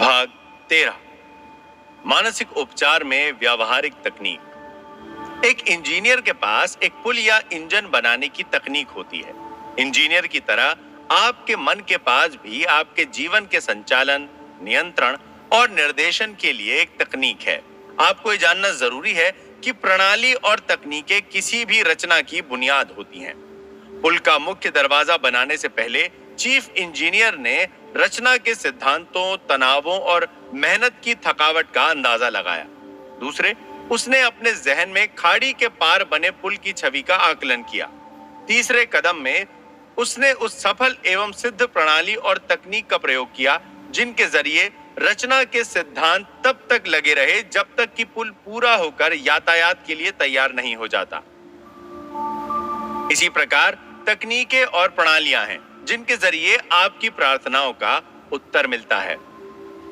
भाग 13 मानसिक उपचार में व्यावहारिक तकनीक। एक इंजीनियर के पास एक पुल या इंजन बनाने की तकनीक होती है। इंजीनियर की तरह आपके मन के पास भी आपके जीवन के संचालन, नियंत्रण और निर्देशन के लिए एक तकनीक है। आपको ये जानना जरूरी है कि प्रणाली और तकनीकें किसी भी रचना की बुनियाद होती हैं। पुल का मुख्य दरवाजा बनाने से पहले चीफ इंजीनियर ने रचना के सिद्धांतों, तनावों और मेहनत की थकावट का अंदाजा लगाया। दूसरे, उसने अपने जहन में खाड़ी के पार बने पुल की छवि का आकलन किया। तीसरे कदम में उसने उस सफल एवं सिद्ध प्रणाली और तकनीक का प्रयोग किया जिनके जरिए रचना के सिद्धांत तब तक लगे रहे जब तक कि पुल पूरा होकर यातायात के लिए तैयार नहीं हो जाता। इसी प्रकार तकनीकें और प्रणालियां हैं जिनके जरिए आपकी प्रार्थनाओं का उत्तर मिलता है।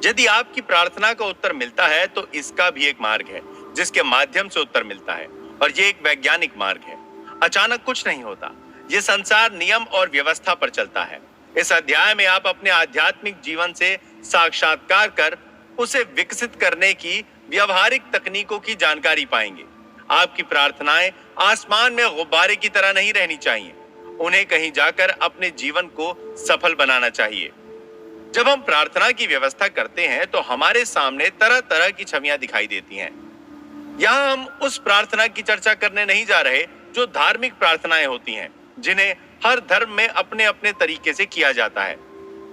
यदि आपकी प्रार्थना का उत्तर मिलता है तो इसका भी एक मार्ग है जिसके माध्यम से उत्तर मिलता है, और ये एक वैज्ञानिक मार्ग है। अचानक कुछ नहीं होता, ये संसार नियम और व्यवस्था पर चलता है। इस अध्याय में आप अपने आध्यात्मिक जीवन से साक्षात्कार कर उसे विकसित करने की व्यवहारिक तकनीकों की जानकारी पाएंगे। आपकी प्रार्थनाएं आसमान में गुब्बारे की तरह नहीं रहनी चाहिए, उन्हें कहीं जाकर अपने जीवन को सफल बनाना चाहिए। जब हम प्रार्थना की व्यवस्था करते हैं तो हमारे सामने तरह तरह की छवियां दिखाई देती हैं। यहां हम उस प्रार्थना की चर्चा करने नहीं जा रहे जो धार्मिक प्रार्थनाएं होती हैं, जिन्हें हर धर्म में अपने अपने तरीके से किया जाता है।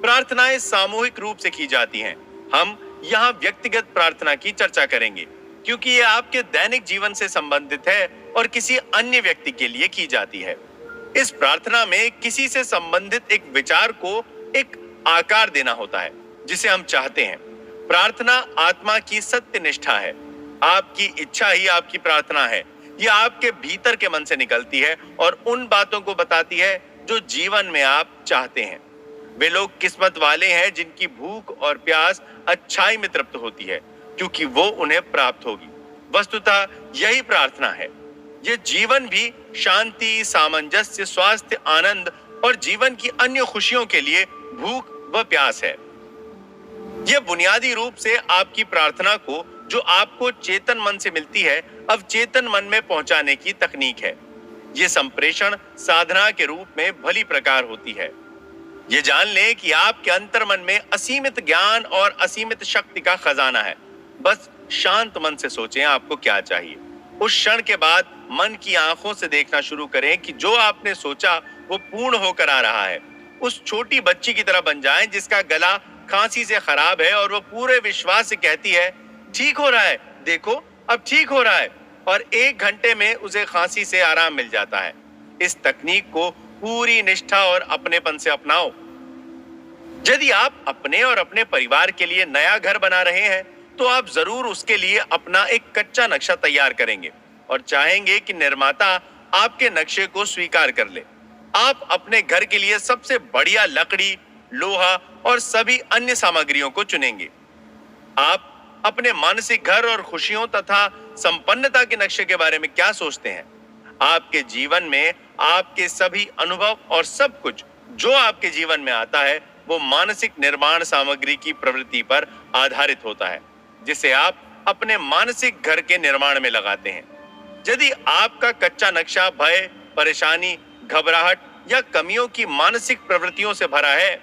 प्रार्थनाएं सामूहिक रूप से की जाती हैं। हम यहाँ व्यक्तिगत प्रार्थना की चर्चा करेंगे क्योंकि ये आपके दैनिक जीवन से संबंधित है और किसी अन्य व्यक्ति के लिए की जाती है। इस प्रार्थना में किसी से संबंधित एक विचार को एक आकार देना होता है जिसे हम चाहते हैं। प्रार्थना आत्मा की सत्य निष्ठा है। आपकी इच्छा ही आपकी प्रार्थना है। यह आपके भीतर के मन से निकलती है और उन बातों को बताती है जो जीवन में आप चाहते हैं। वे लोग किस्मत वाले हैं जिनकी भूख और प्यास अच्छाई में तृप्त होती है, क्योंकि वो उन्हें प्राप्त होगी। वस्तुतः यही प्रार्थना है। यह जीवन भी शांति, सामंजस्य, स्वास्थ्य, आनंद और जीवन की अन्य खुशियों के लिए भूख व प्यास है। यह बुनियादी रूप से आपकी प्रार्थना को, जो आपको चेतन मन से मिलती है, अवचेतन मन में पहुंचाने की तकनीक है। यह संप्रेषण साधना के रूप में भली प्रकार होती है। यह जान लें कि आपके अंतर मन में असीमित ज्ञान और असीमित शक्ति का खजाना है। बस शांत मन से सोचें आपको क्या चाहिए। उस क्षण के बाद मन की आंखों से देखना शुरू करें कि जो आपने सोचा वो पूर्ण होकर आ रहा है। उस छोटी बच्ची की तरह बन जाएं जिसका गला खांसी से खराब है और वो पूरे विश्वास से कहती है, ठीक हो रहा है, देखो अब ठीक हो रहा है, और 1 घंटे में उसे खांसी से आराम मिल जाता है। इस तकनीक को पूरी निष्ठा और अपनेपन से अपनाओ। यदि आप अपने और अपने परिवार के लिए नया घर बना रहे हैं तो आप जरूर उसके लिए अपना एक कच्चा नक्शा तैयार करेंगे और चाहेंगे कि निर्माता आपके नक्शे को स्वीकार कर ले। आप अपने घर के लिए सबसे बढ़िया लकड़ी, लोहा और सभी अन्य सामग्रियों को चुनेंगे। आप अपने मानसिक घर और खुशियों तथा संपन्नता के नक्शे के बारे में क्या सोचते हैं? आपके जीवन में आपके सभी अनुभव और सब कुछ जो आपके जीवन में आता है वो मानसिक निर्माण सामग्री की प्रवृत्ति पर आधारित होता है, जिसे आप अपने मानसिक घर के निर्माण में लगाते हैं। यदि आपका कच्चा नक्शा भय, परेशानी, घबराहट या कमियों की मानसिक प्रवृत्तियों से भरा है,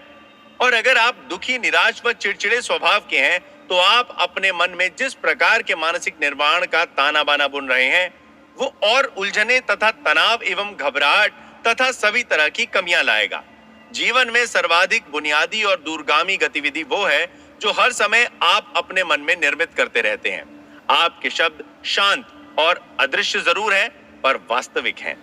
और अगर आप दुखी, निराश व चिड़चिड़े स्वभाव के हैं, तो आप अपने मन में जिस प्रकार के मानसिक निर्माण का ताना बाना बुन रहे हैं वो और उलझने तथा तनाव एवं घबराहट तथा सभी तरह की कमियां लाएगा। जीवन में सर्वाधिक बुनियादी और दूरगामी गतिविधि वो है जो हर समय आप अपने मन में निर्मित करते रहते हैं। आपके शब्द शांत और अदृश्य जरूर हैं, पर वास्तविक हैं।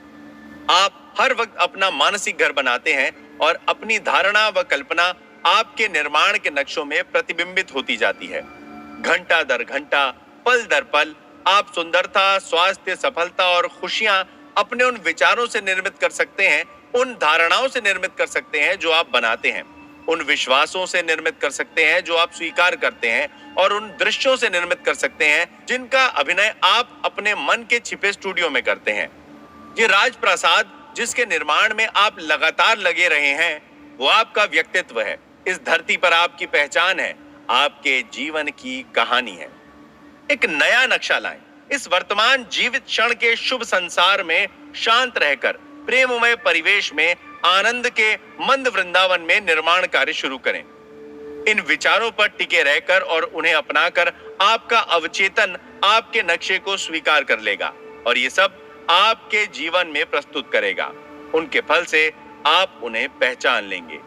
आप हर वक्त अपना मानसिक घर बनाते हैं और अपनी धारणा व कल्पना आपके निर्माण के नक्शों में प्रतिबिंबित होती जाती है। घंटा दर घंटा, पल दर पल आप सुंदरता, स्वास्थ्य, सफलता और खुशियां अपने उन विचारों से निर्मित कर सकते हैं, उन धारणाओं से निर्मित कर सकते हैं जो आप बनाते हैं, उन विश्वासों से निर्मित कर सकते हैं जो आप स्वीकार करते हैं, और उन दृश्यों से निर्मित कर सकते हैं जिनका अभिनय आप अपने मन के छिपे स्टूडियो में करते हैं। ये राजप्रासाद जिसके निर्माण में आप लगातार लगे रहे हैं वो आपका व्यक्तित्व है। इस धरती पर आपकी पहचान है। आपके जीवन की कहानी है। एक नया नक्शा लाएं। इस वर्तमान जीवित क्षण के शुभ संसार में शांत रहकर प्रेममय परिवेश में आनंद के मंद वृंदावन में निर्माण कार्य शुरू करें। इन विचारों पर टिके रहकर और उन्हें अपनाकर आपका अवचेतन आपके नक्शे को स्वीकार कर लेगा और ये सब आपके जीवन में प्रस्तुत करेगा। उनके फल से आप उन्हें पहचान लेंगे।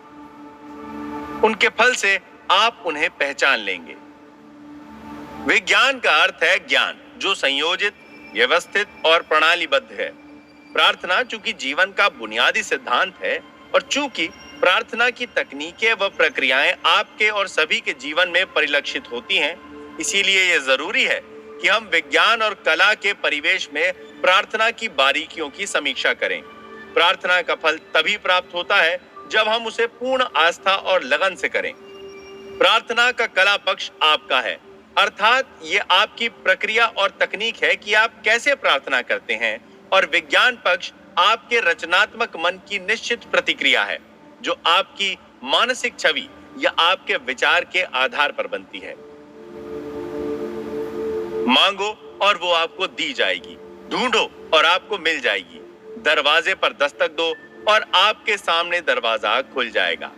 उनके फल से आप उन्हें पहचान लेंगे। विज्ञान का अर्थ है ज्ञान जो संयोजित, व्यवस्थित और प्रणालीबद्ध है। प्रार्थना चूंकि जीवन का बुनियादी सिद्धांत है और चूंकि प्रार्थना की तकनीकें व प्रक्रियाएं आपके और सभी के जीवन में परिलक्षित होती हैं, इसीलिए यह जरूरी है कि हम विज्ञान और कला के परिवेश में प्रार्थना की बारीकियों की समीक्षा करें। प्रार्थना का फल तभी प्राप्त होता है जब हम उसे पूर्ण आस्था और लगन से करें। प्रार्थना का कला पक्ष आपका है, अर्थात ये आपकी प्रक्रिया और तकनीक है कि आप कैसे प्रार्थना करते हैं, और विज्ञान पक्ष आपके रचनात्मक मन की निश्चित प्रतिक्रिया है जो आपकी मानसिक छवि या आपके विचार के आधार पर बनती है। मांगो और वो आपको दी जाएगी, ढूंढो और आपको मिल जाएगी, दरवाजे पर दस्तक दो और आपके सामने दरवाजा खुल जाएगा।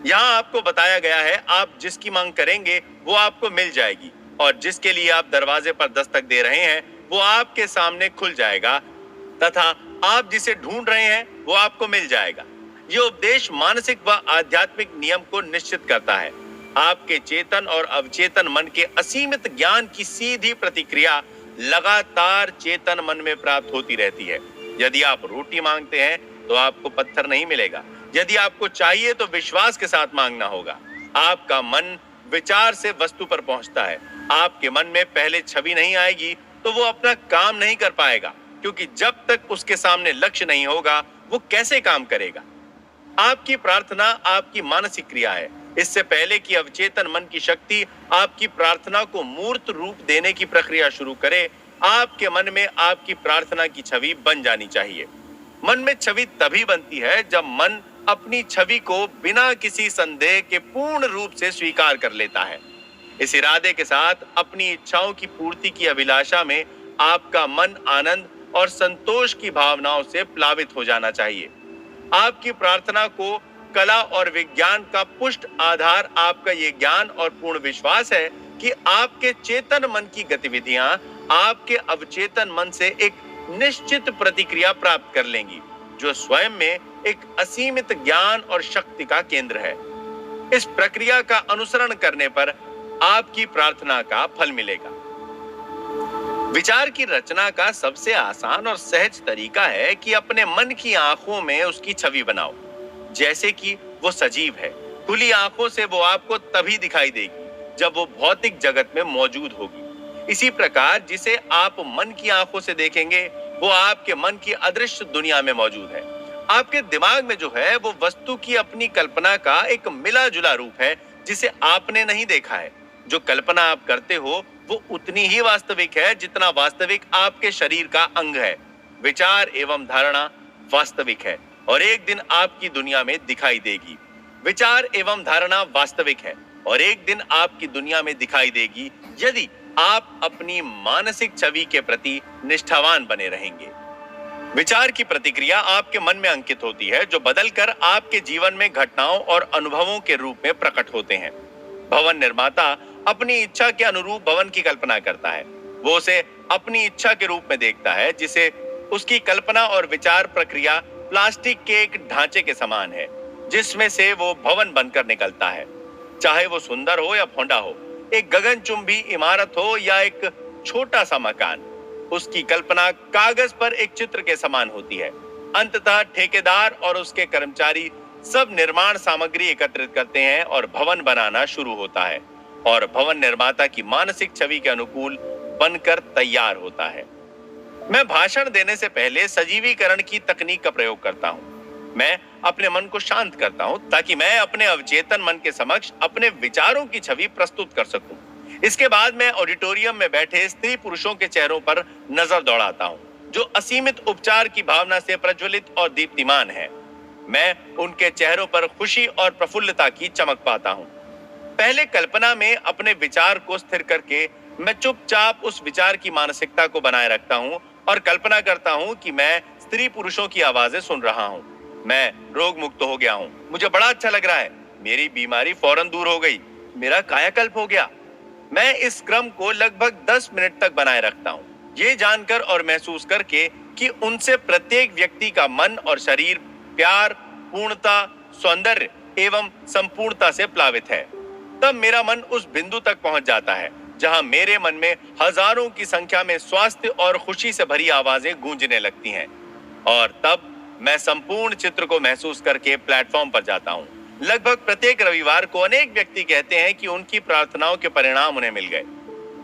यहाँ आपको बताया गया है आप जिसकी मांग करेंगे वो आपको मिल जाएगी और जिसके लिए आप दरवाजे पर दस्तक दे रहे हैं वो आपके सामने खुल जाएगा तथा आप जिसे ढूंढ रहे हैं वो आपको मिल जाएगा। यह उपदेश मानसिक व आध्यात्मिक नियम को निश्चित करता है। आपके चेतन और अवचेतन मन के असीमित ज्ञान की सीधी प्रतिक्रिया लगातार चेतन मन में प्राप्त होती रहती है। यदि आप रोटी मांगते हैं तो आपको पत्थर नहीं मिलेगा। यदि आपको चाहिए तो विश्वास के साथ मांगना होगा। आपका मन विचार से वस्तु पर पहुंचता है। आपके मन में पहले छवि नहीं आएगी तो वो अपना काम नहीं कर पाएगा, क्योंकि जब तक उसके सामने लक्ष्य नहीं होगा वो कैसे काम करेगा। आपकी प्रार्थना आपकी मानसिक क्रिया है। इससे पहले कि अवचेतन मन की शक्ति आपकी प्रार्थना को मूर्त रूप देने की प्रक्रिया शुरू करे, आपके मन में आपकी प्रार्थना की छवि बन जानी चाहिए। मन में छवि तभी बनती है जब मन अपनी छवि को बिना किसी संदेह के पूर्ण रूप से स्वीकार कर लेता है। इस इरादे के साथ अपनी इच्छाओं की पूर्ति की अभिलाषा में आपका मन आनंद और संतोष की भावनाओं से प्लावित हो जाना चाहिए। आपकी प्रार्थना को कला और विज्ञान का पुष्ट आधार आपका ये ज्ञान और पूर्ण विश्वास है कि आपके चेतन मन की गतिविधियां आपके अवचेतन मन से एक निश्चित प्रतिक्रिया प्राप्त कर लेंगी, जो स्वयं में एक असीमित ज्ञान और शक्ति का केंद्र है। इस प्रक्रिया का अनुसरण करने पर आपकी प्रार्थना का फल मिलेगा। विचार की रचना का सबसे आसान और सहज तरीका है कि अपने मन की आंखों में उसकी छवि बनाओ, जैसे कि वो सजीव है। खुली आंखों से वो आपको तभी दिखाई देगी जब वो भौतिक जगत में मौजूद होगी। इसी प्रकार जिसे आप मन की आंखों से देखेंगे वो आपके मन की अदृश्य दुनिया में मौजूद है। आपके दिमाग में जो है वो वस्तु की अपनी कल्पना का एक मिला जुला रूप है जिसे आपने नहीं देखा है। जो कल्पना आप करते हो वो उतनी ही वास्तविक है जितना वास्तविक आपके शरीर का अंग है। विचार एवं धारणा वास्तविक है और एक दिन आपकी दुनिया में दिखाई देगी। विचार एवं धारणा वास्तविक है और एक दिन आपकी दुनिया में दिखाई देगी यदि आप अपनी मानसिक छवि के प्रति निष्ठावान बने रहेंगे। विचार की प्रतिक्रिया आपके मन में अंकित होती है, जो बदलकर आपके जीवन में घटनाओं और अनुभवों के रूप में प्रकट होते हैं। भवन निर्माता अपनी इच्छा के अनुरूप भवन की कल्पना करता है। वो उसे अपनी इच्छा के रूप में देखता है, जिसे उसकी कल्पना और विचार प्रक्रिया प्लास्टिक के एक ढांचे के समान है, जिसमें से वो भवन बनकर निकलता है। चाहे वो सुंदर हो या भोंडा हो, एक गगनचुंबी इमारत हो या एक छोटा सा मकान, उसकी कल्पना कागज पर एक चित्र के समान होती है। अंततः ठेकेदार और उसके कर्मचारी सब निर्माण सामग्री एकत्रित करते हैं और भवन बनाना शुरू होता है और भवन निर्माता की मानसिक छवि के अनुकूल बनकर तैयार होता है। मैं भाषण देने से पहले सजीवीकरण की तकनीक का प्रयोग करता हूँ। मैं अपने मन को शांत करता हूँ ताकि मैं अपने अवचेतन मन के समक्ष अपने विचारों की छवि प्रस्तुत कर सकूं। इसके बाद मैं ऑडिटोरियम में बैठे स्त्री पुरुषों के चेहरों पर नजर दौड़ाता हूँ, जो असीमित उपचार की भावना से प्रज्वलित और दीप्तिमान है। मैं उनके चेहरों पर खुशी और प्रफुल्लता की चमक पाता हूँ। पहले कल्पना में अपने विचार को स्थिर करके मैं चुपचाप उस विचार की मानसिकता को बनाए रखता हूं और कल्पना करता हूं कि मैं स्त्री पुरुषों की आवाजें सुन रहा हूं। मैं रोग मुक्त हो गया हूं, मुझे बड़ा अच्छा लग रहा है, मेरी बीमारी फौरन दूर हो गई, मेरा कायाकल्प हो गया। मैं इस क्रम को लगभग 10 मिनट तक बनाए रखता हूं, ये जानकर और महसूस करके कि उनसे प्रत्येक व्यक्ति का मन और शरीर प्यार, पूर्णता, सौंदर्य एवं संपूर्णता से प्लावित है। तब मेरा मन उस बिंदु तक पहुंच जाता है जहां मेरे मन में हजारों की संख्या में स्वास्थ्य और खुशी से भरी आवाजें गूंजने लगती हैं। और तब मैं संपूर्ण चित्र को महसूस करके प्लेटफॉर्म पर जाता हूं। लगभग प्रत्येक रविवार को अनेक व्यक्ति कहते हैं कि उनकी प्रार्थनाओं के परिणाम उन्हें मिल गए।